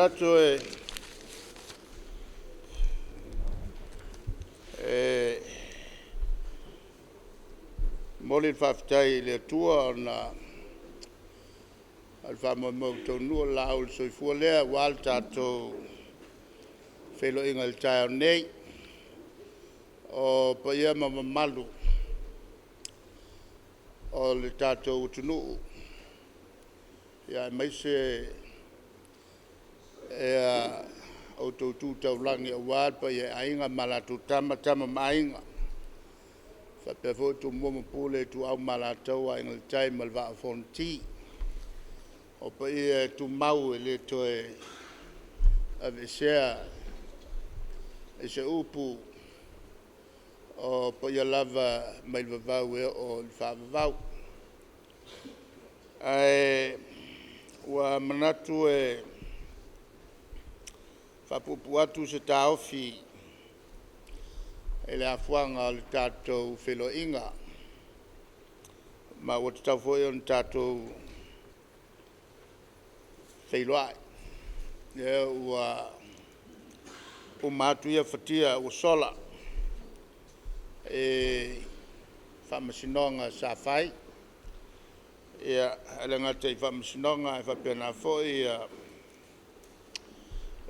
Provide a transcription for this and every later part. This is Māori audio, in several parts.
Manato moli faftai le tua na alfa mo to no laul so fu le walta to FEILOAIGA le tai nei o pa ia malu o le tatou tunu ia mai se o to tu tau langi awal pa ia ainga malatu tama mainga fa pe fo tu mo pule tu au malatu ai ngal tai malva fonti o pa ia tu mau le to ave share e upu o pa ia lava mai vavau o fa vavau ai wa manatu Faaupufai atu se taofi ele afuanga le tatou FEILOAIGA ma o te tau foi on tatou FEILOAI ua umatu ia fatia o sola whamasinonga sa whai ia alenga te whamasinonga e whapena foi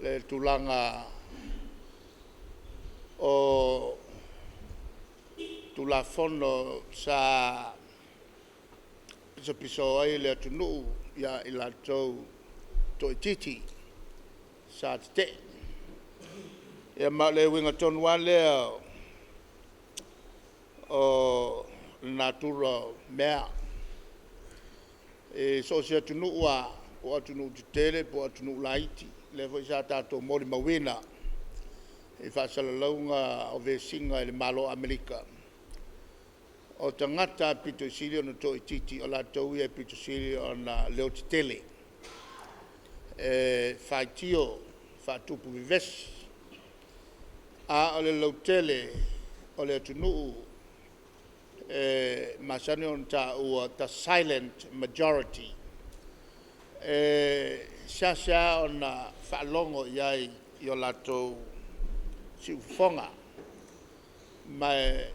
le tulanga o tulafono sa piso ai le tunu ia i latou toititi sa te ia ma le winga tonu lea o natura mea e so se tunu ua po atunu te Tele po atunu laiti le foi sa tatou mori mawina e whaasalaunga o vesinga i le malo Amerika. O tangata pito siri o na toi titi o la tau ia pito siri o na leo te Tele. Whaitio, whaatupu vivesi. A o le lau Tele, o le atunuu, masani on ta ua ta silent majority. Sia o na whaalongo iai i o latou si ufonga mai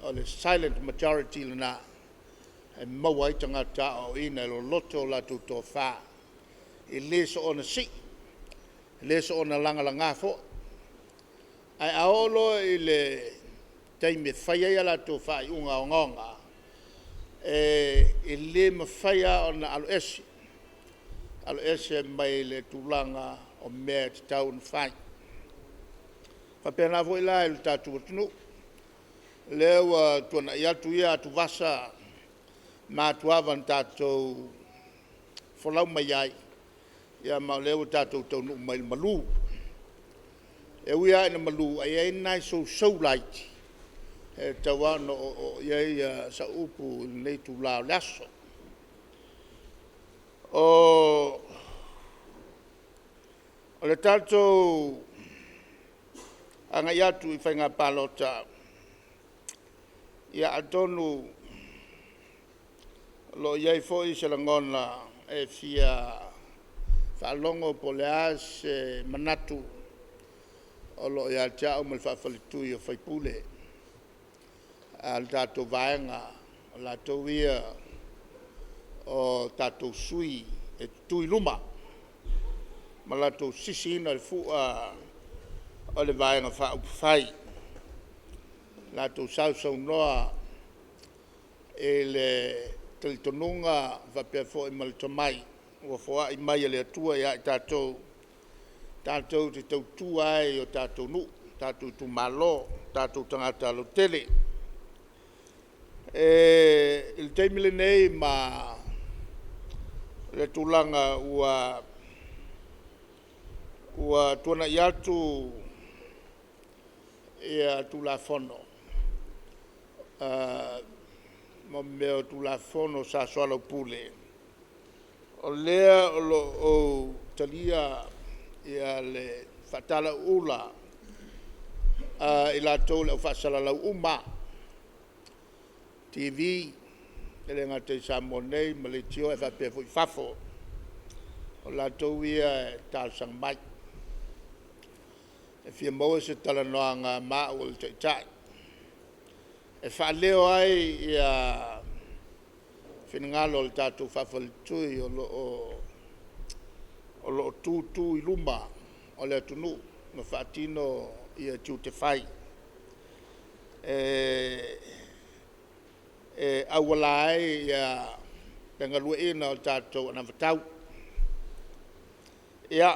o le silent majority lana e maua i tangata o ina lo loto latou tō wha i leso o na si leso o na langa fo ai aolo i le taime whaia ia latou wha i unga o ngonga i le mawhaia o na alo ese mai le tulanga o mea te tau na whai. Whapena voi la il tatu atunu. Lewa tuana i atu ia atu vasa ma tuavan tatou whalau mai ai. Ia ma lewa tatou tau nuk mai malu. E uia ina malu ai ai nai so light. E tawano o iai sa upu nei tu lao laso. O le tatou anga iatu i whainga Palota ia atonu lo iai foi se langona e fia whalongo po le ase manatu o lo ia tia o mal Faafaletui o Puipuia al tatou Vaega o la tau ia o tatou SUI e tui luma ma latou sisi ina le fua o le Vaega Faaupufai latou saunoa e le talitonunga whapea fo i malitamai ua foa i mai e le atua ia i tatou te tautua ai o tatou nu tatou tu malo tatou tangata lo Tele il teimile nei ma le tulanga ua tuana i atu ia tulafono ma mea tulafono sa soala pule o lea o talia ia le fatala ula i latou le au faasalalau uma TV ele ngate sa monei ma le tio e whapea fo i fafo o lātou ia e tāsang mai. E fia maua se talanoanga maa o le taitai. E whaaleo ai ia whinangalo le tātou Faafaletui o lo tūtū i luma o le atunu ma whaatino ia tiu te whai. Awala ai ia pengalua ina o tātou anawhatau. Ia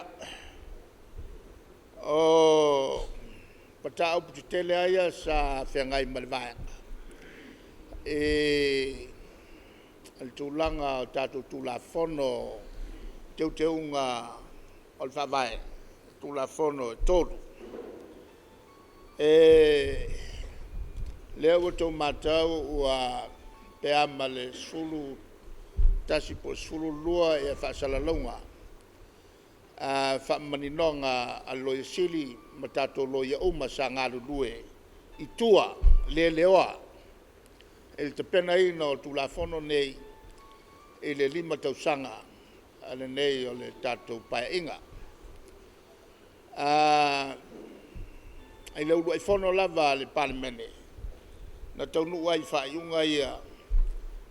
o patau puti Tele aia sa whiangai ma le Vaega. Al tūlanga o tātou tūlafono teunga o le whawai, tūlafono e tōru. Lea o tō mātau ua pea ma le sulu tasi po sulu lua e whaasalalonga. Whamaninonga a loia sili ma tātou loia uma sa ngāru lue i tua le leoa. E le Tapenaina o tūlafono nei e le 5 tausanga ale nei o le tātou paeinga. E le ulu ai fono lava le palemene. Na taunu ai whaiunga ia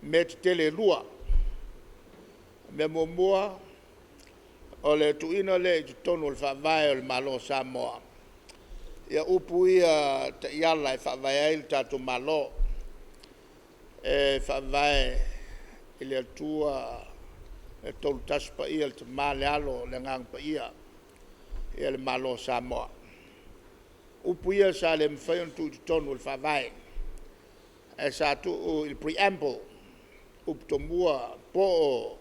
me te Tele lua. Me mua o le tuina le i tonu o le whawai o le malo Samoa. Ia Puipuia te iala e whawai ai le tātou malo. E whawai i le atua e tolu tasu pa ia le te male alo le ngang pa ia le malo Samoa. Puipuia sa le mwhaion tu i tonu o le whawai. E sa tu il preamble uptomua po o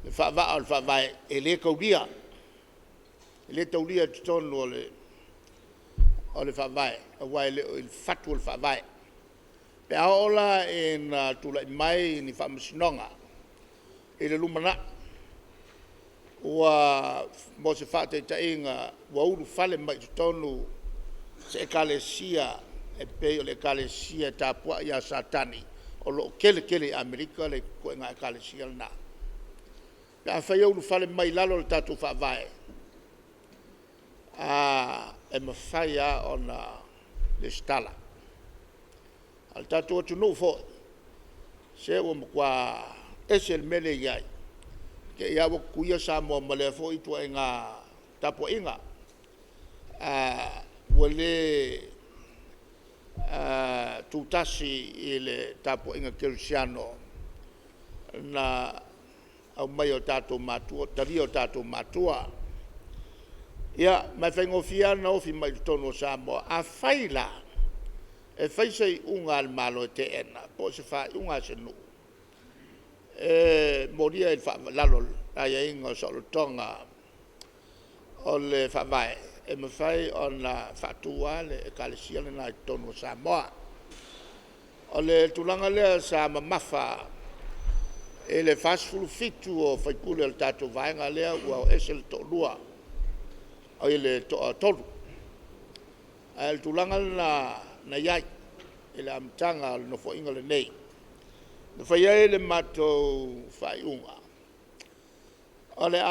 le whawai o le whawai e le kaulia. E le taulia tu tonu o le whawai. A wai le il fatu o le whawai. Pe aola e na tula mai ni whamasinonga. E le lumana. Ua mo se whate tainga ua uru whale mai tu tonu se ekalesia e pei o le ekalesia tāpua ia satani o lo kele Amerika le koe ngā ekalesia lana. Pe a whai uru whale mai lalo le tātou whawai. E mawhai a o na le stala. Al tātou atu nou fo se o mkwa esel mele iai. Ke ia wak kuia sa mua male fo i tua ngā tapua inga. Wale tūtasi i le tapua inga Kerisiano na au mai o tātou matua, tari o tātou matua. Ia, mai whaingofia na ofi mai tono Samoa. A whaila e whaisei unga al malo e te ena, po se whai unga se nu. Moria il lalo aia inga o solotonga o le whawai. E mawhai o na whatua le e kalesia le nai tono Samoa. O le tulanga lea sa mamafa e le whasfulu fitu o whaipule al tātou vaenga lea ua o ese le tolua o le tolu. E le tulanga na iai e le amtanga le nofo inga le nei. Na whai ai le matou whai unga. O le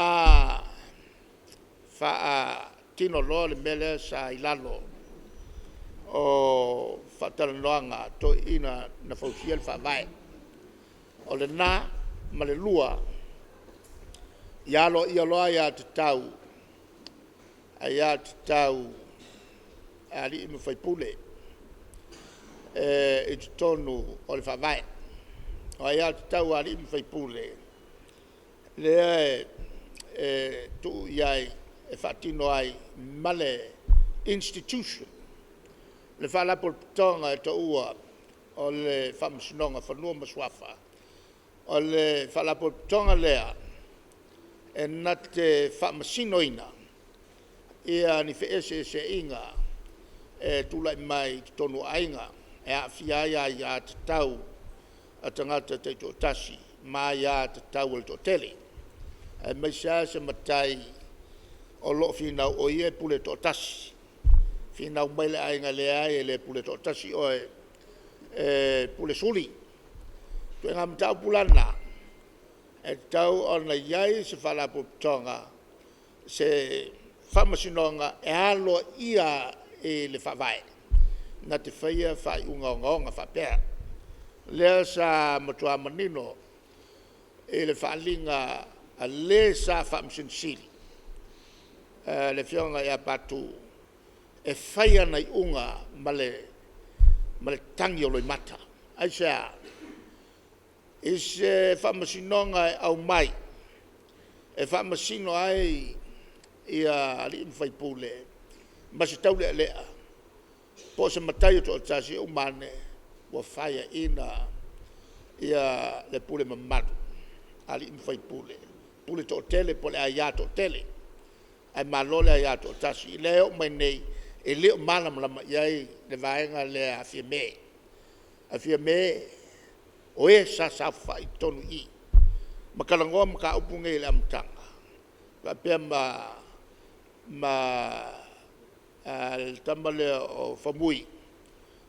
wha tino loa le mele sa ilalo o whataranoanga to ina na whausia le whawai. O le nā ma le lua ialo loa ia Tatau a ia Tatau a li ima whaipule i te tonu o le whawai. O ia Tatau a li ima whaipule lea tu iai e whatino ai male institution le whalapoltonga e taua o le whamasinonga whanua maswafa o le whalapoltonga lea e na te whamasinoina ia ni wheese se inga e tulai mai tonu ainga e a whiaia i a Tatau a tangata te to tasi ma ia Tatau al to Tele e mai se matai o lo finau o ie pule to tasi finau mai le ainga le ai le pule to tasi o pule suli tu ngam tau pulana e tau ona iai se whalaputonga se whamasinonga e alo ia e le whawai na te whaia whai unga whapea lea sa matua manino e le whaalinga a le sa whamasinsili le whionga ia patu e whaia nei unga male tangi o loi mata ai sea i se whamasinonga e au mai e whamasino ai ia li Puipuia ma se tau lea po se matai o to tasi o mane wa whaia ina ia le pule mamadu ali Puipuia pule to Tele po le aia to Tele ai malole aia to tasi leo mai nei e leo malam lama iai le vaenga le afia me o e sa whai tonu i makalangoa maka upunge le amtanga wa pia el tambale o famui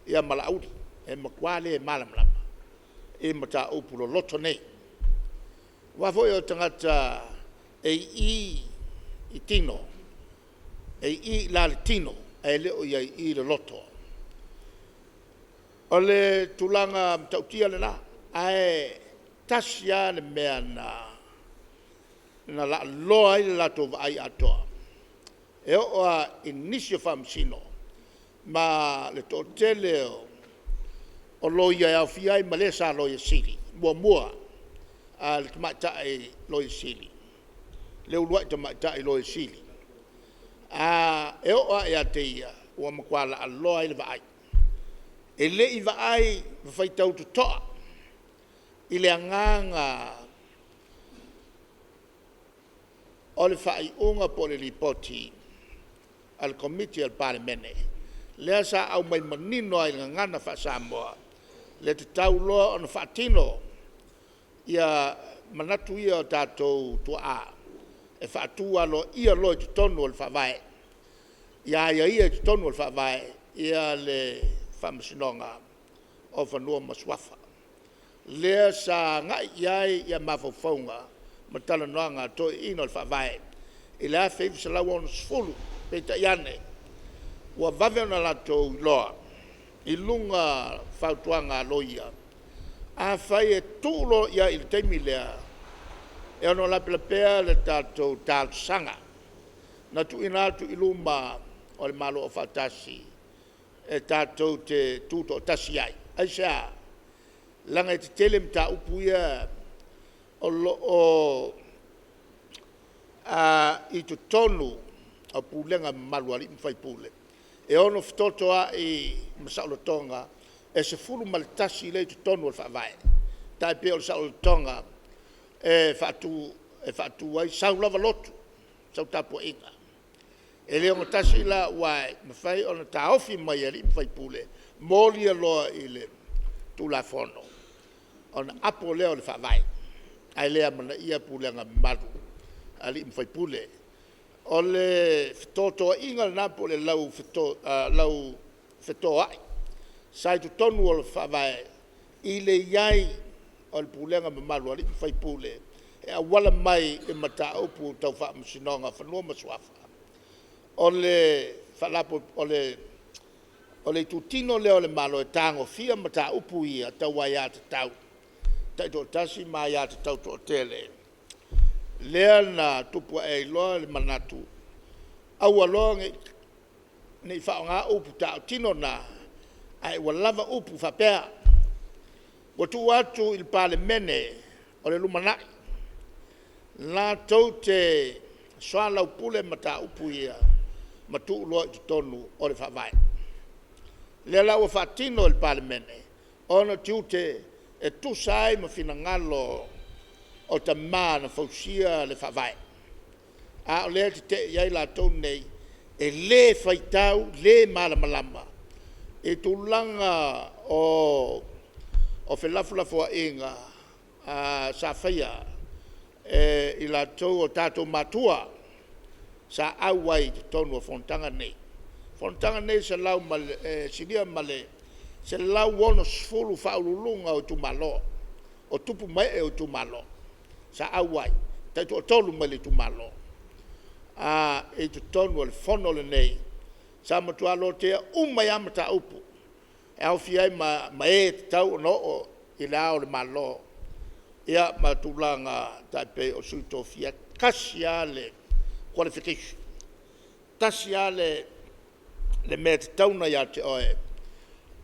ia malaudi e makwale e malam lama e mata upulo loto nei wa foi o tangata e i tino e i la tino e le o i le loto o le tulanga tautia le na ai tasia le mea na la loa i le lato vai atoa e o a inisio famsino ma le to Tele o loia e au fiai ma le sa loia sili mua a le tamatai loia sili le uluai tamatai loia sili e o a e a teia ua makwala a loa i le vai e le i vai whaitau tu toa i le anganga o le whai unga po le ripoti al committee al parlemene lea sa au mai manino ai ngana fa Samoa le te tau loa ona whaatino ia manatu ia o tātou tua e whaatua lo ia lo te tonu al whawai ia te tonu al whawai ia le whamasinonga o whanua maswafa lea sa ngai iai ia mawhawhaunga matala noanga to ino al whawai i lea whewisa lau ono sfulu peta iane ua vave ona latou loa i lunga whautuanga loia a whai e tūlo ia i le teimi lea e ono lapelapea le tātou tātusanga na tu ina atu i luma o le malo o whautasi e tātou te tūto o tasi ai ai sea langa e te Tele mta upuia i tu tonu a pulenga maluari Puipuia e ono ftotoa i masaulotonga e se fulu maltasi le tu tonu al whawai tai pe o saulotonga e whatu ai sau lava lotu sau tapo inga e leo matasi la wai mawhai ona taofi mai ali Puipuia moli aloa i le tulafono ona apo leo le whawai ai lea mana ia pulenga malu ali Puipuia o le fitotoa inga na po le lau fitoa ai sai tu tonu o le whawai i le iai o le pulenga mamalu ali Puipuia e awala mai e mata upu tau whaamasinonga whanua maswafa o le whalapo o le tutino leo le malo e tango fia mata upu ia tau wai a Tatau taito tasi mai a Tatau to Tele lea na tupu e loa le manatu au aloa nei whaonga upu tau tino na ai walava upu whapea watu atu il parlemene o le lumanai la tau te soala upule mata upu ia matu loa i tonu o le whawai lea lau a whatino il parlemene ono tiute e tu sai ma fina ngalo o ta mana fausia le whawai a o lea te iai la tau nei e le whaitau le malamalama e tūlanga o whelafulafua inga sa whaia i la tau o tātou matua sa auai te tonu o fontanga nei se lau sinia male se lau wono sfulu whaululunga o tu malo o tupu mai e o tu malo sa awai tai to tolu mai le tu malo e tu tonu le fono le nei sa matua lo te mai amata upu e au fiai ma e tau no o i la o le malo ia matulanga tape o suito fia kasiale qualification tasiale le met tauna ya te oe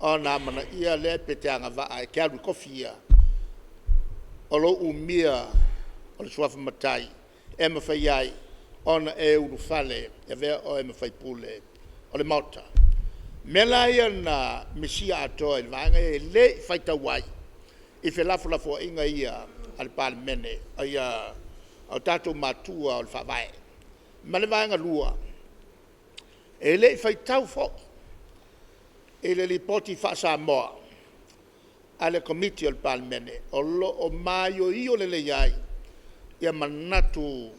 ona mana ia le peteanga va ai ke alu kofia o lo umia o le suafa matai e ma fai ai ona e uru fale e vea o e ma fai pule o le mauta mela ia na misia atoa il vanga e le fai tawai i fe lafo inga ia al palmene ia au tatou matua o le whawai ma le vanga lua e le fai tau fo e le lipoti fa Samoa ale komiti o le palmene o lo o maio i o le iai ia manatu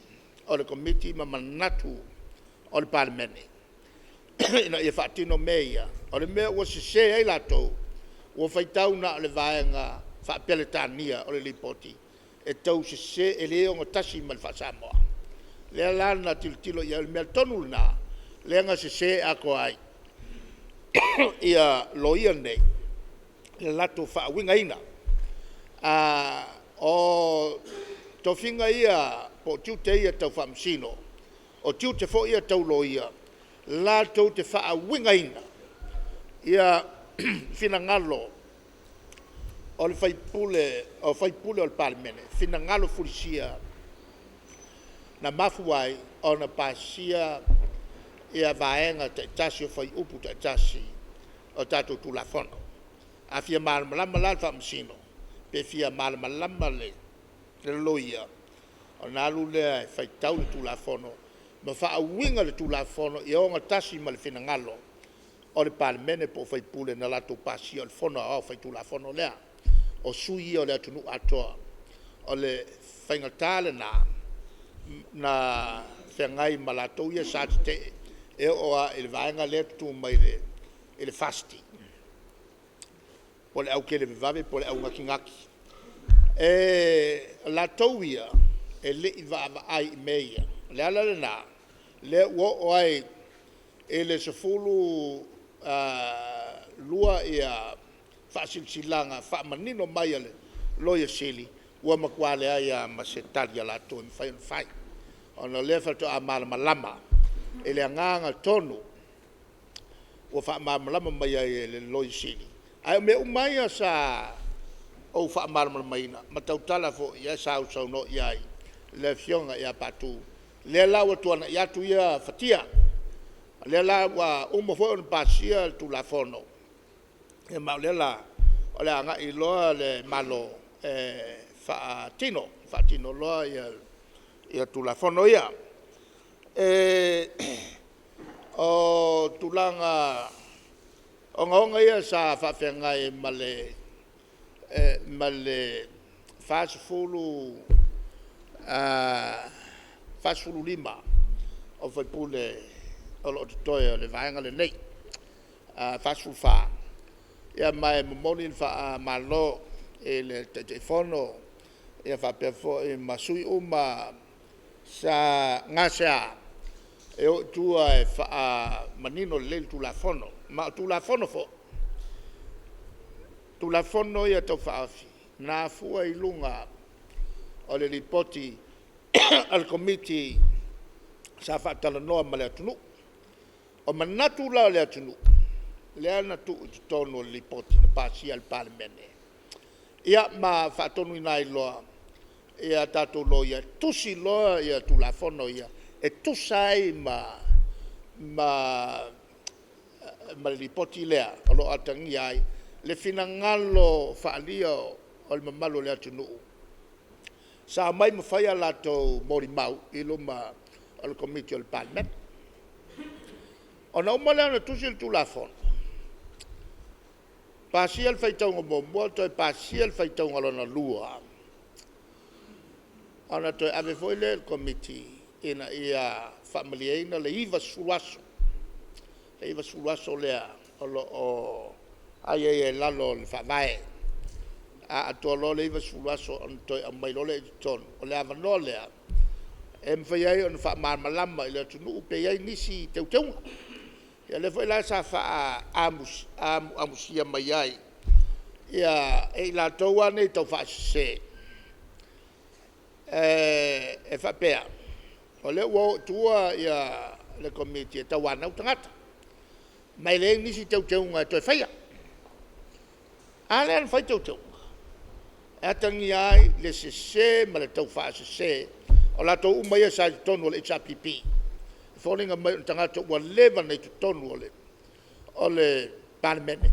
o le komiti ma manatu o le palmene ina ia fatino meia o le mea ua sese ai latou ua faitau na o le vaenga faapeletania o le lipoti e tau sese e le onga tasi ma le fa Samoa le lana tiltilo ia le mea tonu na le anga sese ako ai ia loia nei le lato faawinga ina o tofinga ia po tiute ia tau whamsino o tiute fo ia tau loia lato te faawinga ina ia finangalo o le faipule o le palmene finangalo fulisia na mafuai o na pasia ia vaenga te tasi o fai upu te tasi o tatou tulafono a fia malamalama la whamsino pe fia malamalama le loia o na alu lea e fai tau le tulafono ma faawinga le tulafono i onga tasi ma le finangalo o le palmene po fai pule na lato pasia o le fono o fai tulafono lea o SUI o le atunu atoa o le whaingatale na whengai malatou ia sa te e oa ele vaenga le tu mai le ele fasti pole au kele vave pole au ngaki e la tauia e le va ai meia le ala le na le wo ai ele se fulu lua ia fasil silanga fa manino mai le loia sili wa makwale ai ma setalia la tu fai ona le fa to amal malama ele anganga tonu o fa malama mai le loia sili ai me umai sa o fa marmal maina matautala fo ia sa so no ia le fionga ia patu le la o tuana ia tu ia fatia le la wa umo fo pasia tu la fono e ma le la o le anga i lo le malo fatino lo ia tu la fono ia o tulanga onga ia sa fa fenga e male fast fulu lima o foi pule o lo toia le vaenga le nei fast food fa ia mai momoni fa malo e le telefono ia fa perfo e masui uma sa ngasa e o tua e fa manino le tu la fono ma tu la fono fo tu la fono ia to fa na fu ai lunga o le ripoti al committee sa fa tala no ma le tunu o manatu la le tunu le ana tu tono le ripoti na pasi al parlamento ia ma fa tonu nai lo ia tato lo ia tusi lo ia tu la fono ia e tu sai ma le ripoti lea o lo atangi ai le finangalo faalia o le mamalo le atunu sa mai mawhai alato mori mau i luma o le komiti o le palmet o na umale ana tusi le tulafon pasia le faitaunga momoa toi pasia le faitaunga lona lua ona toi ave foi le komiti ina ia familiaina le iva suluaso lea o lo o ai lalo le whavae a to lo le va sulaso on to mai lo le ton o le ava no le em foi ai on fa malama le tunu pe ai nisi teu ya le foi la sa fa amusia mai ai ya e la toa ne to fa se e fa pe o le wo tua ya le komiti tawana utangata mai le nisi teu to faia ale fai teu atangi ai le se ma le tau fa se o la tau mai sa tonu le HRPP falling a mai tangata wa leva nei tonu o le parmene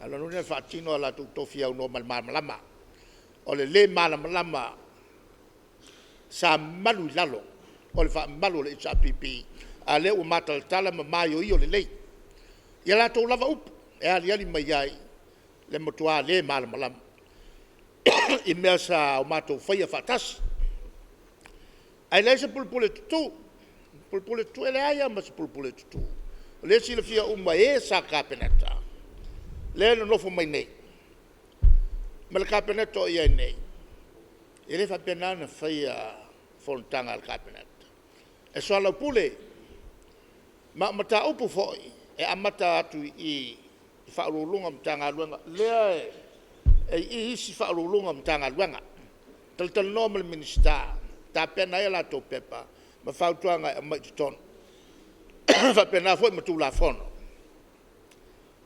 ala no ne fa tino la tu tofia no malama o le malama sa malu lalo o le fa malu le HRPP ale o matal tala ma yo le lei ya la tau lava up e ali mai ai le motua le malama i mea sa o matou whaia whatas. Ai leise pulpule tutu ele aia mas pulpule tutu. Le si le fia uma sa kapeneta. Le no nofo mai nei. Ma le kapeneta o ia nei. Ele fa penana whaia fontanga al kapeneta. E so ala pule, ma mata upu foi, e amata atu i whaurulunga mtanga luenga. Lea e isi whaurulunga mtanga luenga. Tal normal minister, Tapenapenaga to pepa, ma whautuanga e mai ton. Whapena foi ma tula fono.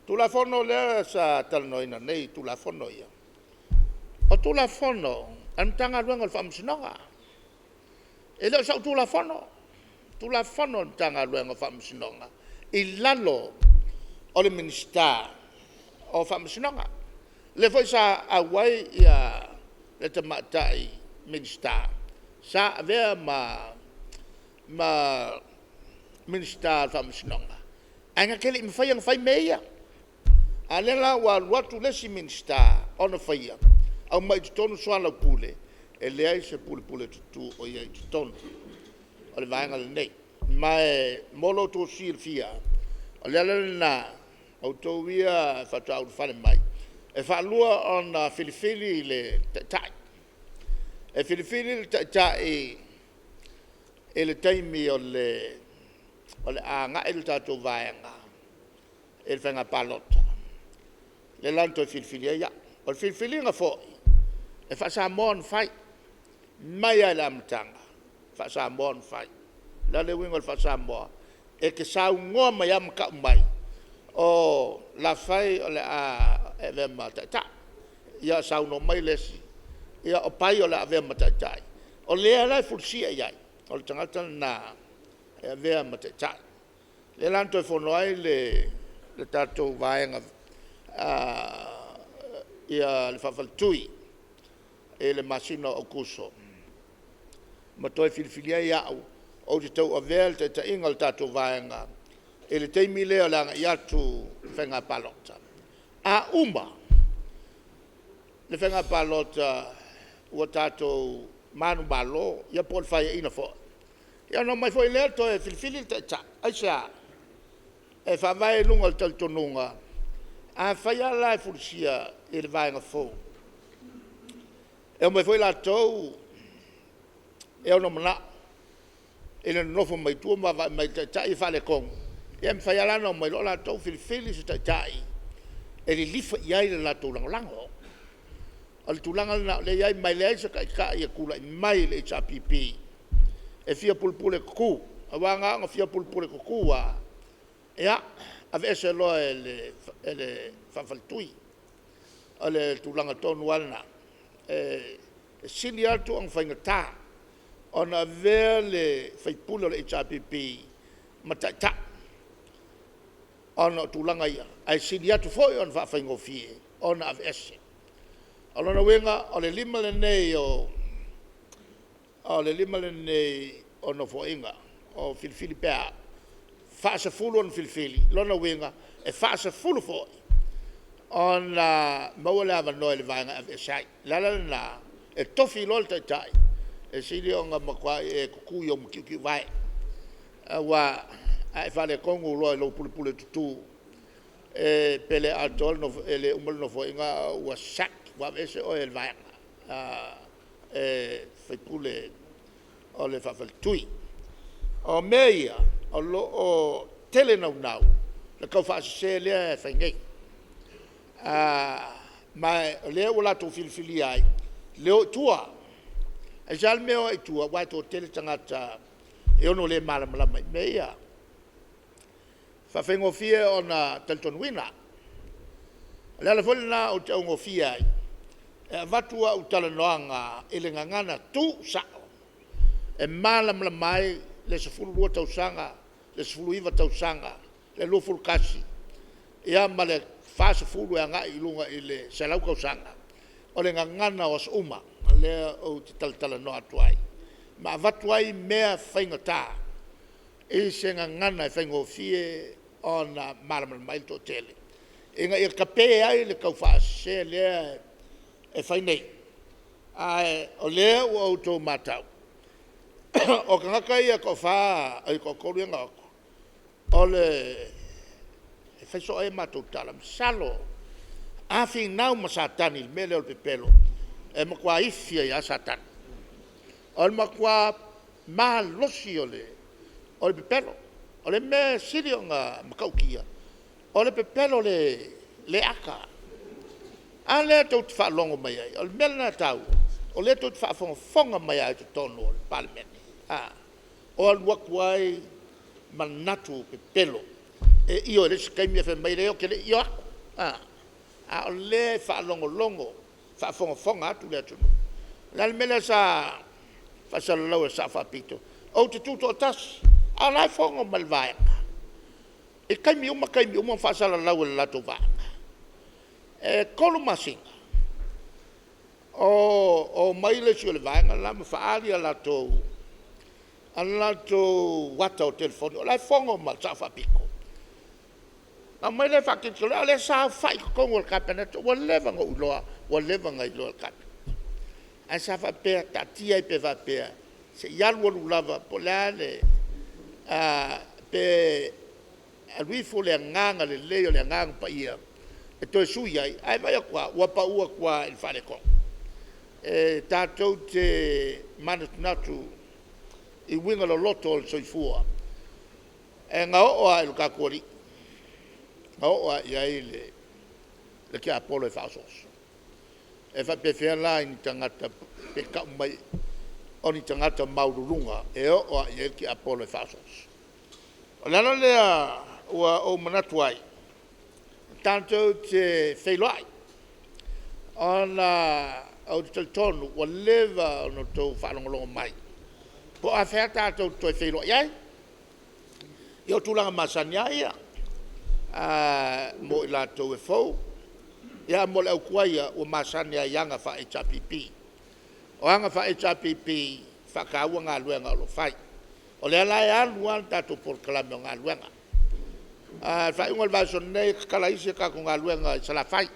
Tula fono lea sa talanoina nei tula fono ia. O tula fono, an mtanga luenga whamsinoga. E leo sa tula fono mtanga luenga whamsinoga. I lalo o le minister o whamsinoga. Le foi sa awai ia le tamatai minister. Sa avea ma minister whamsinoga. Anga kele i mwhai ang whai meia. A lela wa watu lesi minister ona whaia. Au mai tonu soala pule. E lea i se pule tutu o ia i tonu. O le vaenga le nei. Mai molo to sir fia. O le na au to via fata au fale mai. E fa lua on filifili le tai. E filifili le tai e le taimi o le anga e le tato vaenga. E le whenga palota. Le lanto e filifili e ia. O le filifili nga foi. E fa sa mon fai. Mai ai la mtanga. Fa sa mon fai. La le wingo fa sa mo. E ke sa ngoa mai am ka mai. O la fai o le a eve matata. Ia sa no mai lesi. Ia o pai o le ave matata. O le ala fulsia ia. O le tangata na ave matata. Le lanto e fono ai le tato vaenga ia le Faafaletui. E le masino o kuso. Ma toi filifilia ia au. O te tau avel te inga le tato vaenga. E le teimi leo langa i atu whenga palota. A uma. Le whenga palota ua tato manu malo. Ia pol whaia ina fo. Ia no mai foi leo to e filifili te ta. Aisha. E whawai lunga le taltonunga. A whaia lai furisia e le vaenga fo. E o mai foi la tau. E o no mana. E le nofo mai tua mai te tai whale kong. E am whai alana o mai lo la tau filifili se te tai. E li lifa iai le la tau langolango. O le tulanga le iai mai le aisa ka ia kula i mai le HRPP. E fia pulpule kuku. A wanga anga fia pulpule kuku wa. Ea, ave ese loa e le Faafaletui. O le tulanga tonu alna. E sini atu ang whaingata. Ona vele faipula le HRPP matata. Ona tulanga ia. Ai sini atu foi on fa faingofie. Ona ave ese. Ona wenga o le lima le nei o le lima le nei ona foinga o filifili pea. Fasa fulu on filifili. Lona wenga e fasa fulu foi. Ona maua ava noe le vaenga ave esai. Lala na e tofi lol tai tai. E sili o nga makwai e kuku i o mkiuki vai. Wa ai whale kongu loa lo pule tutu. pele atol no ele umol no foi nga wa sak wa ese o el Vaega Puipuia o le Faafaletui o meia o lo o Tele nau le kau faasese lea faigei mai lea ua latou filifili ai leo tua e sal mea i tua wai tō Tele tangata e ono le malamalama i meia faafegofie ona talitonuina le ala foli na o te augofia ai e avatu au talanoaga i le gagana tusao e malamalama ai le 12 tausaga le 11 tausaga le 20 kasi ia ma le fasefulu e agaʻi i luga i le salau kausaga o le gagana o asuma lea ou te talatalanoa atu ai ma avatu ai mea faigatā i se gagana e faigofie ona malamalama ai le toʻatele iga ia kapē ai le kaufaasesē lea e fainei ae o lea ua outou matau o kagaka ia koʻafā ai koʻakoluiga oko o le e faisoʻa e matou tala masalo afinau ma satani le mea lea o le pepelo e makua ifi ai a satani o le makua malosi o le pepelo o le mea sili o ga makaukia o le pepelo le aka a lea tou te faalogo mai ai o le mea lana tau o lea tou te faafogafoga mai ai totonu o le palemene o aluaku ai manatu pepelo e io le sikaimi e mai leo ke le io ako a o le faalogologo faafogafoga atu le atunu la le mele sa faasalalau e sa faapito ou te tuto o tasi a lae foga ma le Vaega e kaimi uma faasalalau e le latou Vaega e kolu masiga o mai le si o le Vaega la ma faali a latou wata o telefoni o lae foga ma le sa faapiko a mai le faakitikola a le sa faikokogo o le kapeneta ua leva ga uloa ua leva ga iloa le kapeneta a sa faapea taatia ai pe faapea se ialu alu lava po le a le pe aluifo le agaga lelei o le agaga paia e toe sui ai ae vai akua ua paua kua i le faalekoko e tatou te manatunatu i uiga loloto o le soifua e gaoʻo ai lo kakualii gaoʻo ai ai le ke apolo e faasoso e faapefea la i ni tagata pe kaʻu mai o ni tagata maululuga e o'o ai ai le ke apolo e faasoso o le ala lea ua ou manatu ai tatou te feiloaʻi ona au te talitonu ua leva ona tou faalogologo mai po afea tatou toe feiloaʻi ai ia o tulaga masani ai ia mo i latou e fou ia mo le aukua ia ua masani ai aga fa HRPP o aga fa HRPP faakaua galuega o lo fai o le ala e alu a le tatou polokalame o galuega faaiʻuga le vaisona nei kakalaisi e kako galuega i salafai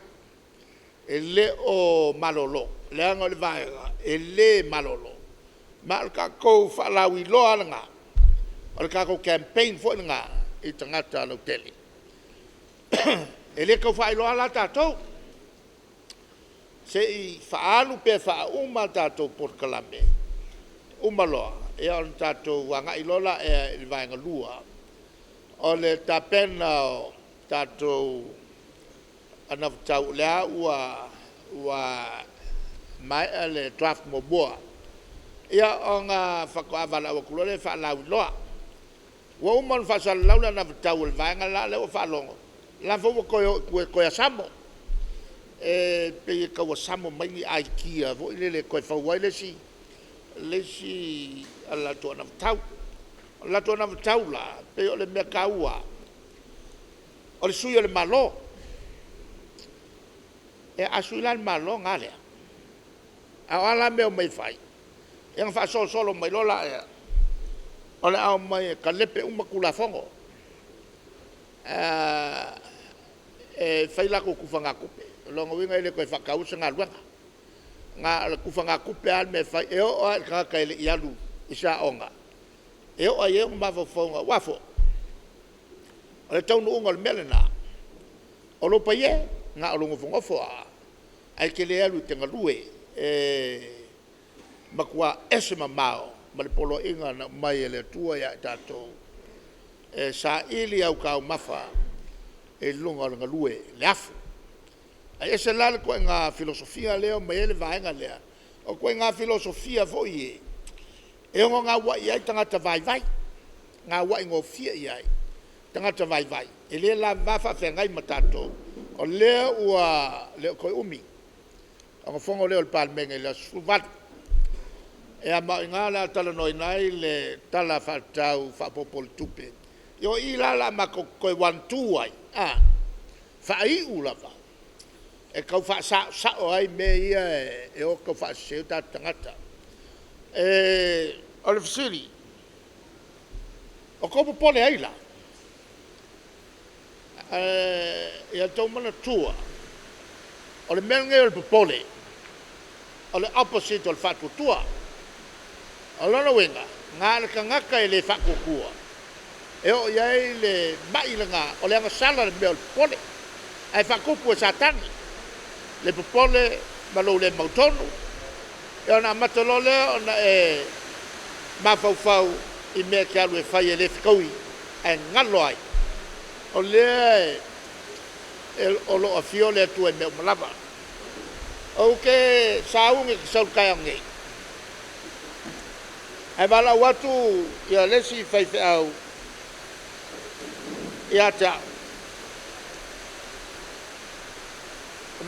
e lē o malolo leaga o le Vaega e lē malolo ma o le kakou faalauiloa le ga o le kakou campaign foʻi le ga i tagata lau Tele e lē kau faailoa la tatou seʻi faalu pe faauma le tatou polokalame uma loa ia o le tatou agaʻi lola e le Vaega lua o le tapena o tatou ana vatau lea ua mai le draft moboa ia o ga fakaavalaua kuloa le faalauiloa ua uma le faasalalau le ana vatau le Vaega la le ua faalogo lava ua koe asamo e pei kaua samo mai ni aikia foʻi le koe fau ai lesi a latou ana vatau la pei o le mea kaua o le sui o le malo e asui la le malo galea a o ala mea o mai fai ia ga faasolosolo mai lola e o le ao mai kalepe uma kulafogo e failako kufagakupe logauiga i le koe faakausa galuega ga le kufagakupe a le mea fai e o'o ai le kagaka e leʻi alu i saʻoga e o'o ai e o mafafauga uafo o le taunuuga o le mea lenā O lo pa ye, ngā o longo whongofoa. Ai ke le alu te ngalue, makua ese mamao, ma le polo inga na mai e le tua ya tātou. Sa ili au kau mafa, e lunga o ngalue, le afu. Ai ese lale koe ngā filosofia leo, mai ele vaenga lea. O koe ngā filosofia fo i e ongo ngā wai ai tangata vai vai. Ngā wai ngō fia i ai. Tangata vai vai. E lea la wafa whengai matato. O lea ua leo koe umi. Anga whongo leo le palmenga i lea suvat. E a mai ngā la tala noi nai le tala whatau whapopoli tupe. Yo i la ma koe wantu ai. Whai ulava. E kau wha sa o ai me ia e o kau wha seo tā tangata. O le whisiri, o kau popole aila. Ia tau mana tua. O le melnge o le popole. O le opposite o le whatu tua. O lona wenga, ngā le kangaka e le whakukua. E o iai le mailanga o le anga sala le mea o le popole. Ai whakupu e satani. Le popole malo le mautonu e ona matalole ona e mafaufau i mea ke alu e whai e le whikaui e ngalo ai o le o lo a fio le atu e mea malava o ke saunge ki saul kai angei e wala watu i a lesi whai au i a te au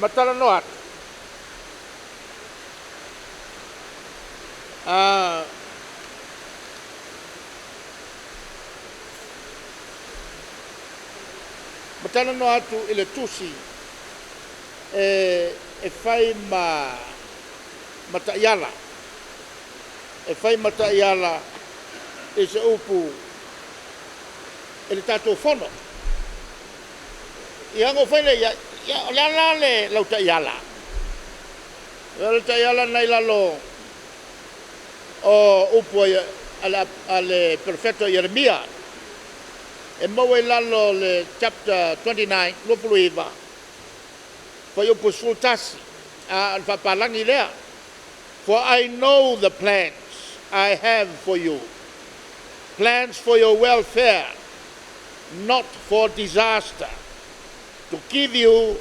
matala no atu. Matala no atu i le tusi e whai mata iala. E whai mata iala e se upu e le tātou whono. I hango whaine ia la le lauta iala. Lauta iala nei lalo o upo ale profeta Jeremia. E maua lalo le chapter 29, lopulu iwa. Fa upo sultasi al fapalangi lea. For I know the plans I have for you. Plans for your welfare, not for disaster. To give you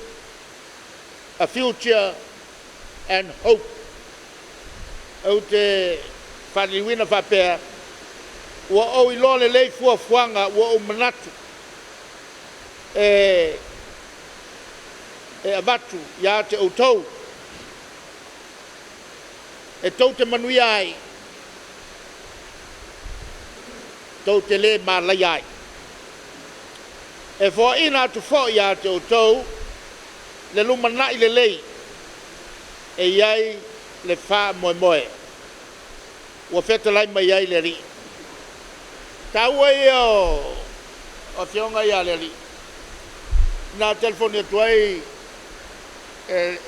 a future and hope. O te whaniwina whapea, ua o ilo le lei fuafuanga, ua o manatu, e abatu, ia te outou, e tau te manui ai, tau te le malai ai. E fo ina tu fo ia te outou, le lumana i le lei, e iai le wha moe moe. Ua wheta lai mai iai le ri. Taua ia o fionga ia le ri. Nā telefoni atu ai,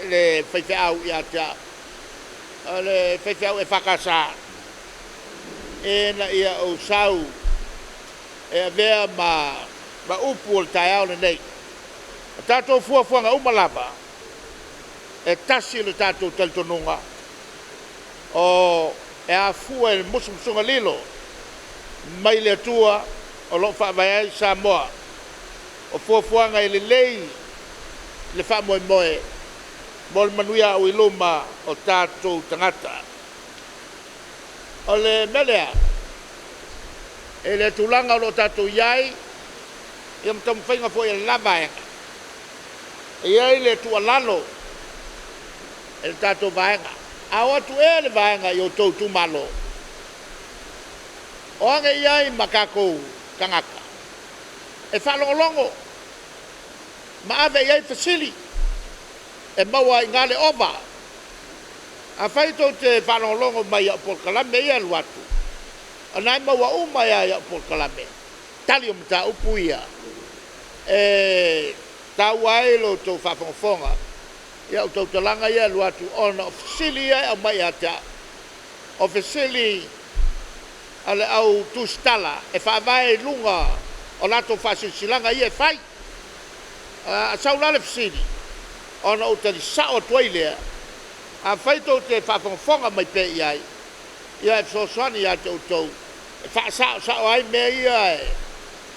le whaiwheau ia te au. Le whaiwheau e whakasa. E na ia o sau, e a vea ma upu o le tai au le nei. A tātou fuafuanga umalava, e tasi le tātou taltonunga, o e a fua e musumsunga lilo, mai le atua, o lo whaavai Samoa, o fuafuanga e le lei, le wha moe moe, mo le manuia o iluma o tātou tangata. O le melea, e le tulanga o lo tātou iai, ia mtamu whainga fo e lava e. E iai le tua lalo, e le tātou vaenga. A watu e le vaenga i o tau tu malo. O ange iai makakou tangaka. E whalongolongo. Ma ave iai fasili. E maua i ngale ova. A whaito te whalongolongo mai a polkalame ia luatu. A nai maua umai a polkalame. Tali o mta upuia. E tau ailo tau whafonga. Ia o tau talanga ia luatu. Ona ofisili ia o mai ata. Ofisili ale au tustala. E whaavai lunga o lato whasisilanga ia whai. saula le fisili ona o tali sao toi lea a faito te whafonga mai pe iai ia e sosoani ia te utou fa sao ai me ia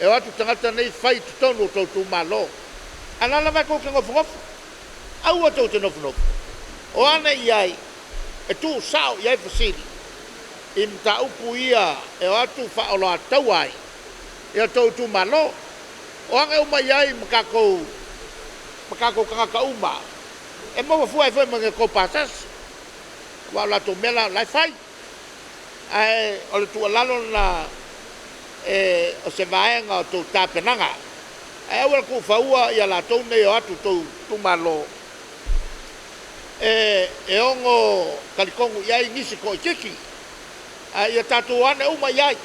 e watu tangata nei fai tutonu o tautu malo anala vai ko kengo fofofu au o tau te nofu o ane iai e tu sao iai fasili i mta upu ia e watu whaolo a tau ai ia tautu malo o ane uma iai makako kangaka uma e mawa fua e fai mange ko pasas wa la to mela lai fai ai o le tua lalo na o se vaenga o tau Tapenaga e ua ku faua ia la tau nei o atu tau tumalo e ongo kalikongu iai nisi ko i kiki ia tatu ane uma iai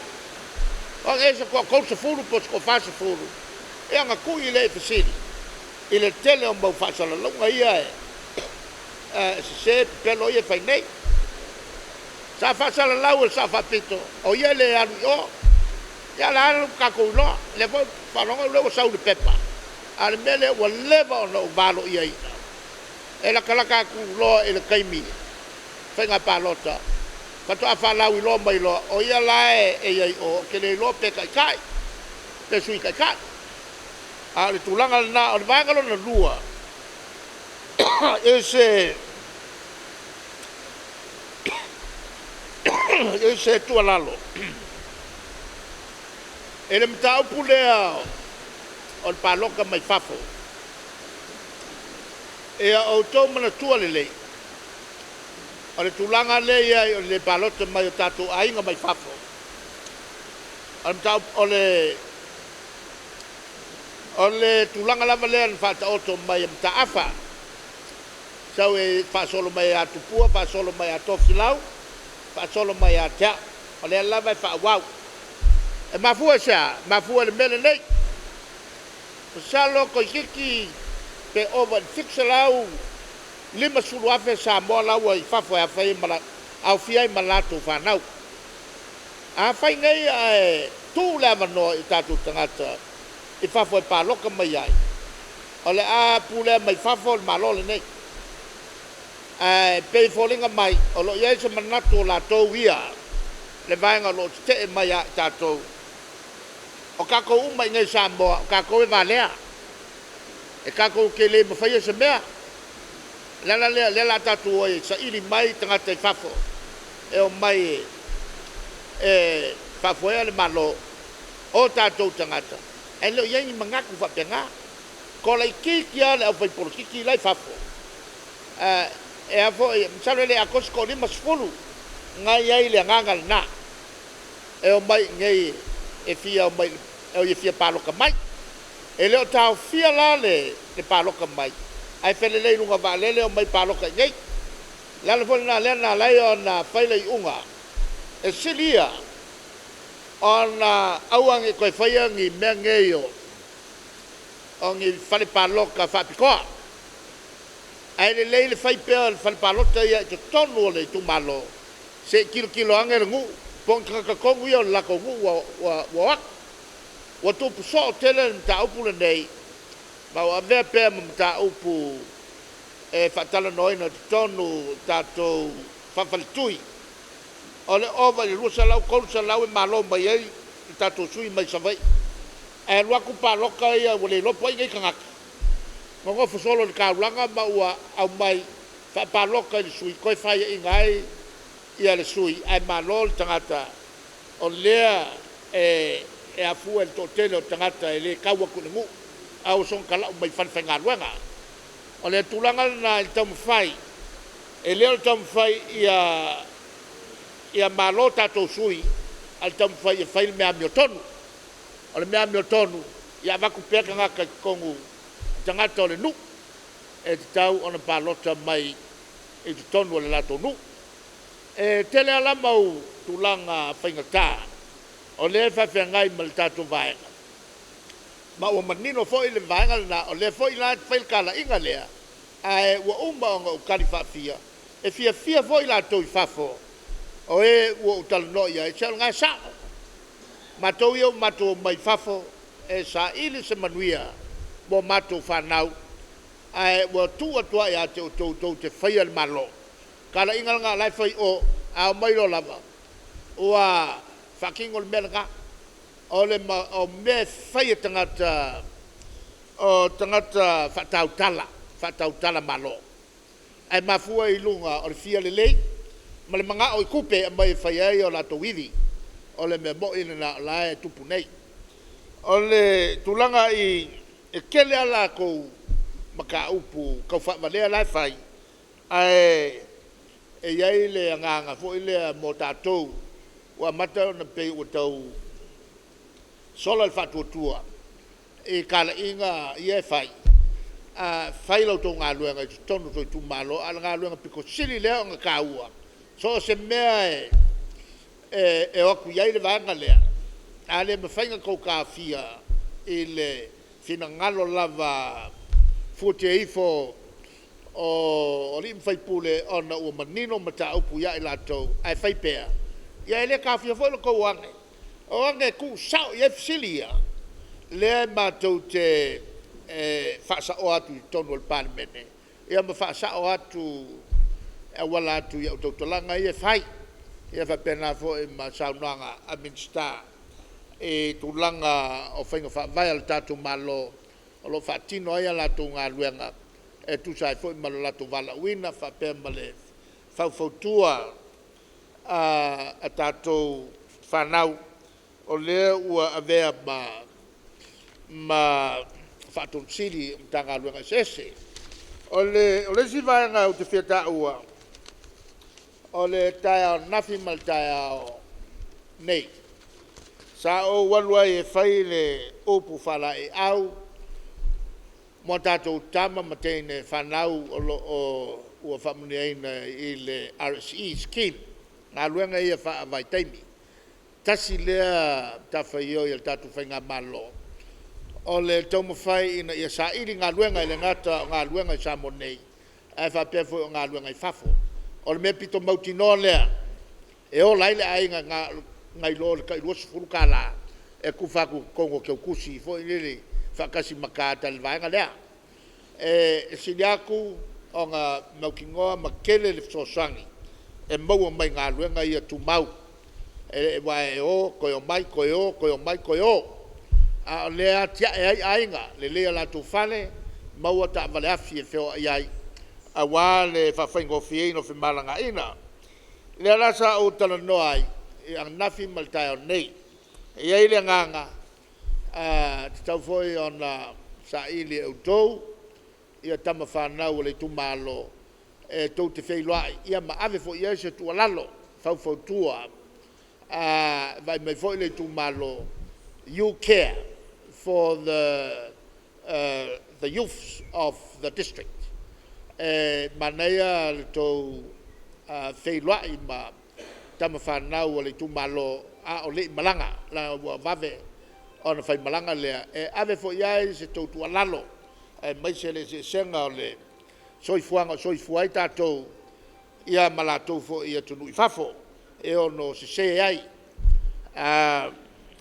o ese ko kousa furu po ko fasa furu e anga kui le fasili i le tele o mau fasala longa ia se pelo ia fai nei sa fasala lau e sa fapito o ia le anu o ia la anu kako no le vo falonga le sa u pepa al mele o leva o no valo ia ina e la kalaka ku lo e le kaimi fai nga palota fato a fala u lo mai lo o ia la e ia o ke le lo pe kai te sui kai a le tulanga na o Vaega na lua ese tu alalo ele mtau pulea o paloka mai fafo e o to mana tu le o le tulanga le ia o le palota mai o tatu ainga mai fafo o mtau ole tulanga lava le fa ta auto mai mta afa sau e fa solo mai atu pua fa solo mai atu filau fa solo mai ata ole lava fa wow e mafua le mele nei salo ko kiki pe over fix lau lima sulu afe sa mo la wa fa fa fa mala au fiai malato fa nau a fa ngai tu lava no tatu tangata i fafo e paloka mai ai o le a pule mai fafo le malo le nei pe folinga mai o lo iai se manatu la tau ia le vaenga lo te mai a tatou o kako uma i ngai Samoa o kako e valea e kako ke le mawhaia se mea le la tatu oi sa ili mai tangata i fafo e o mai fafo e le malo o tatou tangata e leo iai mangaku whapenga ko lai kiki ale au whai polo kiki lai fafo e afo msalo le akos ko lima sfulu ngai iai le nganga na e o mai ngai e fia o mai e o fia paloka mai e leo tau fia la le paloka mai ai fele le lunga va le o mai paloka ngai la le fona le na lai ona faile unga e silia ona auang e koe whaia ngi mea ngeio o ngi whale paloka whapikoa ai le leile whai pēr whale palota ia te tonu o le tu malo se kilo angere ngu pong kakakongu ia o lako ngu wa wak wa tupu so tele mta upu le nei ma o avea pēr mta upu e whatala noina te tonu tatou Faafaletui o le ova le rusa lau kousa lau e malo mai ei i tatou sui mai savai e luaku paloka ia ua le lopo ai ngai kangaki ngofo solo le kaulanga ma ua au mai whapaloka i le sui koe whaia i ngai ia le sui ai malo le tangata o lea e afua le tōtele o tangata e le kaua kunengu au son kala mai whanwhenga luenga o le tulanga na i tamu whai e leo le tamu whai ia malo tatou sui al tamu whai e whai le mea mio tonu o le mea mio tonu ia waku peka ngaka kongu tangata o le nu e te tau o na Palota mai e te tonu o le lato nu e tele alamau tulanga whaingata o le whawhengai ma le tatou Vaega ma ua manino fo i le Vaega na o le fo i la whailkala inga lea a e ua umba o ngā ukari whawhia e fia fo i la tau i whafo o e ua utala noia e sel ngā sao matou iau matou mai whafo e sa ili se manuia mo matou whanau ai wa tua tua ia te o te whaia le malo kala inga nga lai whai o a mailo lava ua whakingo le mea o le o me whaia tangata o tangata whatautala malo ai mafua i lunga o le fia le lei ma le manga o i kupe a mai whaia o la towidi o le me mo ina na lae tupu nei o le tulanga i e kele ala kou maka upu kau whaamalea lai whai ai e iai le anganga fo i le mo tātou ua mata na pei ua tau sola le whatuatua e kala inga i e whai whai lau tō ngā luenga i tonu tō i tū malo ala ngā luenga piko sili lea o ngā kāua so se mea e oku iai le vanga lea a le mawhainga kou kā fia i le fina ngalo lava fuatia ifo o li mwhai pule ona ua manino mata upu ia i latou ai whai pēr ia ele ka fia fo le kou ange o ange ku sao ia fisilia le matou te whaasao atu i tonu al parlemene ia ma whaasao atu e wala atu ia utautolanga ia whai ia whapena fo e ma saunoanga a minsta e tulanga o whainga whaavai al tātou malo o lo whaatino ai alatou ngā luenga e tu sai fo i malo latou wala uina whapea ma le whaufautua a tātou whanau o lea ua avea ma whaatonsiri mta ngā luenga sese o le si vaenga o te whiata ua o le tae o nafi ma le tae o nei sa o walua e whai le opu whala e au mo tātou tama ma teine whanau o ua whamuni aina i le RSE scheme ngā luenga ia wha avai taimi tasi lea tawhaio i le tātou whainga malo o le taumu whai ina ia sa iri ngā luenga i le ngata ngā luenga i Samo nei e whapefo o ngā luenga i Fafo o le mea pito mautino lea e o laile ainga ngai lo le kai rosu furu kala e kufaku kongo ke kusi fo ile fakasi makata le vaenga lea e siliaku o nga maukingoa makele le sosangi e mau mai ngā luenga ia tu mau e wae o koyo mai koyo a lea tia e ainga le lea la tu fale mau ta vale afi e feo ai a wale fa faingo fieno fe malanga ina le la sa o tala noai ang nafi maltayo nei e ai le nganga tau foi ona sa ili o tou ia tama whanau le tu malo e tou te FEILOAIGA ia ma ave fo ia se tu alalo fau tua vai mai foi le tu malo you care for the youths of the district manea le tou FEILOAIGA ma tama whanau le tu malo o le malanga la vave ona fai malanga lea e ave fo ia se tou tu alalo mai se le senga o le soifuai tātou ia malatou fo ia tunu i Fafo e ono se ai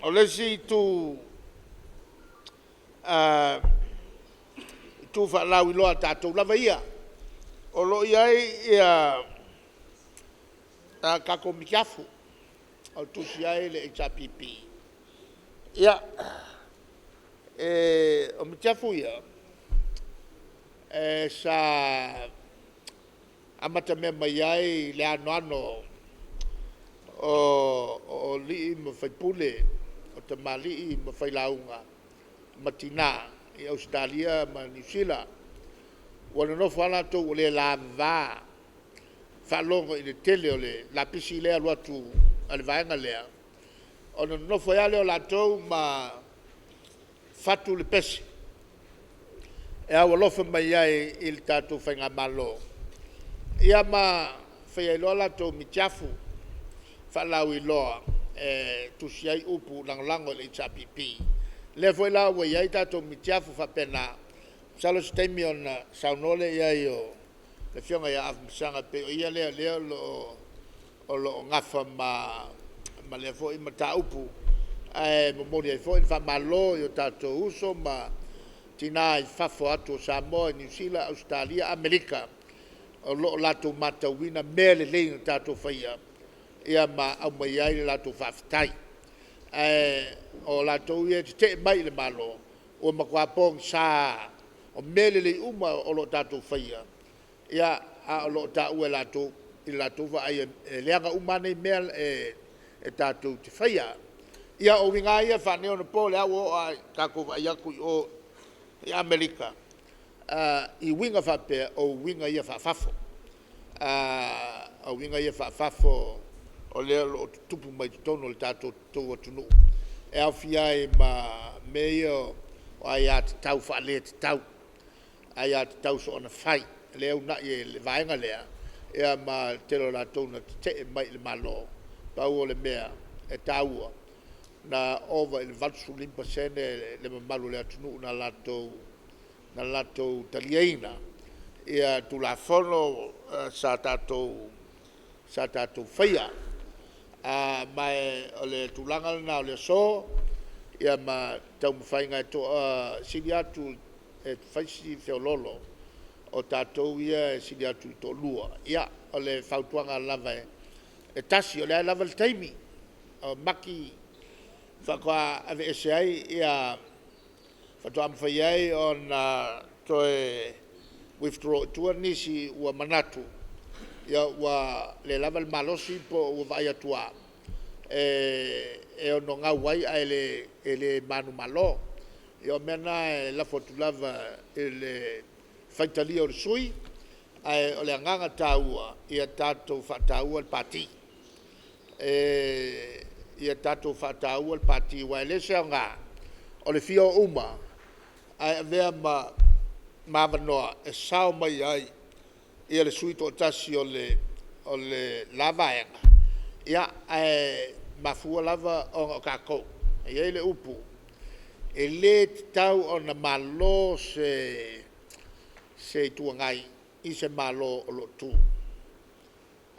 o le si tu whalau i loa tātou lava ia o lo iai ia kako mikiafu o tusi ai le HRPP ia o mikiafu ia sa amata me mai ai le ano o li ma fai pule o te mali ma fai launga matina i Australia ma New Zealand wana no fala to le lava falongo i le tele o le la pisi le alua tu al vaenga lea ona no foi ale o la to ma fatu le pesi e a wolofa mai ai il tatu whainga malo ia ma whai ai loa la to mitiafu whalau i loa tusi ai upu langolango le HRPP le foi la wa ia tatu mitiafu whapena salo stemi ona saunole ia o le fionga ia afmisanga pe ia lea lo ngafa ma le foi ma taupu momori ai foi fa malo yo tatu uso ma tina I fafo atu Samoa, New Zealand, Australia, Amerika. O lo lato matauina mele leina tato whaia. Ia ma au mai ai lato whaftai. O lato ia te mai le malo. O makwapong sa o mele le uma o lo tato whaia. Ia a o lo ta ue lato i lato wa ai leanga umane mele e tato te whaia. Ia o winga ia whaneo na po le au o kako wa iaku o i Amerika. I winga whapea o winga ia whafafo. O winga ia whafafo o lea lo tupu mai tono le tato tō atunu. E au fiai ma meo o ai a Tatau whaale Tatau. Ai a Tatau so ona whai. Lea una i le vaenga lea. Ea ma telo la tōna te mai le malo. Pau o le mea e taua. Na ova il valsu limpa sene le mamalu le atunu na lato taliaina ia tu la fono sa tato whaia mai le tulanga na le so ia ma tau mwhainga to sini atu e whaisi feololo o tato ia sini atu to lua ia o le whautuanga lava e tasi o le lava le taimi o maki whakua ave ese ai ia whatu amwhai ai on toe withdraw tua nisi ua manatu ia ua le lava le malosi po ua vai atua e ono ngau ai ai le manu malo ia o mena e lafo tu lava le whaitalia o le SUI ai o le anganga taua ia tatou whataua le pati ia tatou whataua le pati wa le se anga o le fio uma ai vea ma vanoa e sao mai ai ia le SUI to tasi o le lavaenga ia mafua lava o kako ia le upu e le tau o na malo se tuangai i se malo o lo tu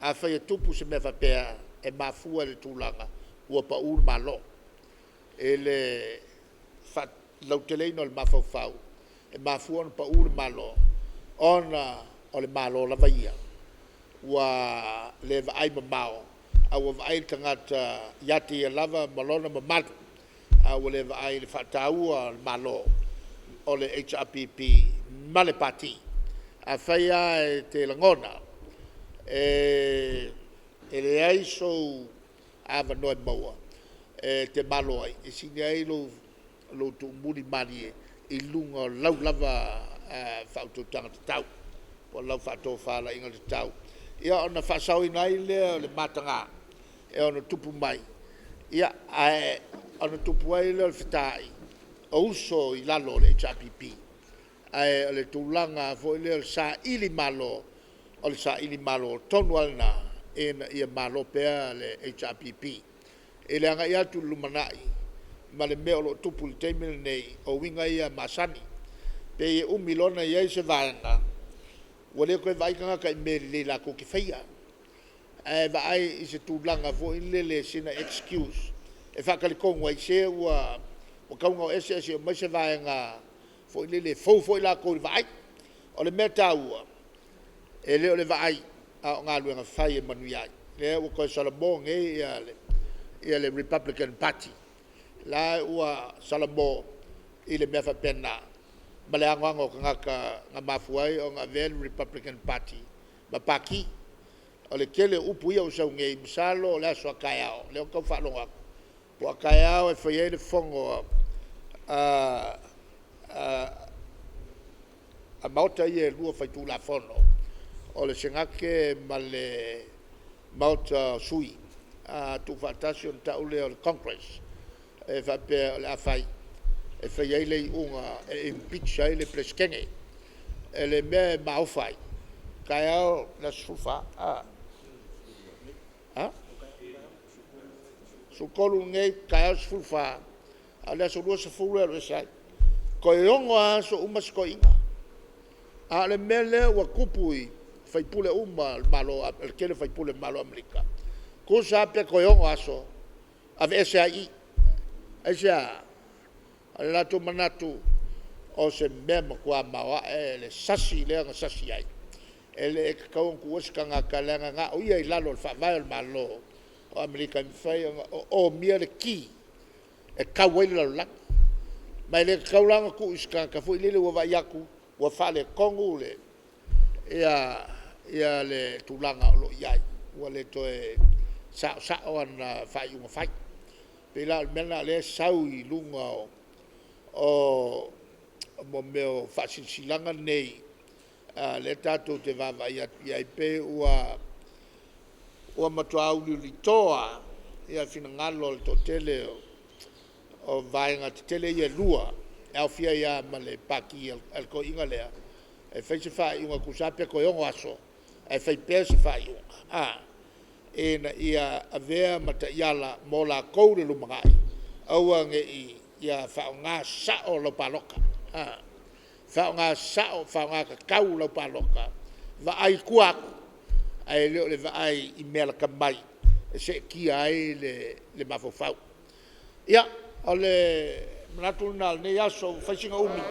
a whai tupu se me whapea e mafua le tūlanga ua pa ur malo e le lauteleino le mafau e mafua pa ur malo ona o le malo la vaia ua le vaai mamao a ua vaai tangata yati e lava malona mamatu a ua le vaai le whataua le malo o le HRPP ma le pati a whaia e te langona e le aiso ava noe maua te malo ai e sini ai lo tu muri mari i lunga lau lava whaututanga Tatau po lau whaato whala inga Tatau ia ona whaasau inai le matanga e ona tupu mai ia ona tupu ai le whitai o uso i lalo le HRPP ai le tūlanga fo le sa ili malo o le sa ili malo tonu alna ia malo pea le HRPP e le anga ia tu lumanai ma le mea o lo tupu le teimile nei o winga ia masani pe e umilona ia i se vaenga ua lea koe vaikanga kai me le la ko ki whaia vaai i se tūlanga fo in le sina excuse e whakalikonga i se ua kaunga o ese o mai se vaenga fo in le fau fo i la ko i vaai o le mea taua e leo le vaai a o ngā luenga whai e manu iai lea ua koe Salamon ia le Republican Party la ua Salamon i le mea whapena ma le angoanga o ngaka ngā mafuai o ngā vel Republican Party ma paki o le kele upu ia usau ngei misalo o le aso a kaiao leo kau whalonga po a kaiao e whaiei le whongo a maota ia e lua whaitu la whono o le sengake ma le maota SUI tu whaatasi o le taule o le Congress e whapea o le awhai e whaiei le unga e impeach ai le pleskenge e le mea maofai kai au la sufa sukolu ngei kai au sufa a le so lua se fulu e sai ko e ongo a so umas ko inga a le mele wa kupui fai pule uma malo el kele fai pule malo Amerika ko sa pe ko ongo aso ave SAI asia ala to manatu o se mea makua mawa le sasi lea nga sasi ai. Le kakau kuoska ngā kalanga ngā uia I lalo le whaavai o le malo o Amerika mwhai o mia le ki kau ai lalo lang. Mai le kakau langa ku iska ka fui lele ua vai aku ua whale kongu le ia le tūlanga o lo iai ua le toe sao ana whai unga whai. Pela mena le sau I lunga o mo meo whasinsilanga nei le tatou te vavai atu iai pe ua matua auli li toa ia fina ngalo le to tele o Vaega te tele ia lua au fia ia ma le paki al ko inga lea e fai se fai unga kusape ko yongo aso e fai pea se fai unga e na ia avea mata iala mo la koure lumangai aua nge ia fao ngā sao lo paloka fao ngā sao fao ngā kakau lo paloka va ai kuaku ai leo le va ai I mea la kamai e se kia ai le mafofau ia o le manatu na le aso faisinga umi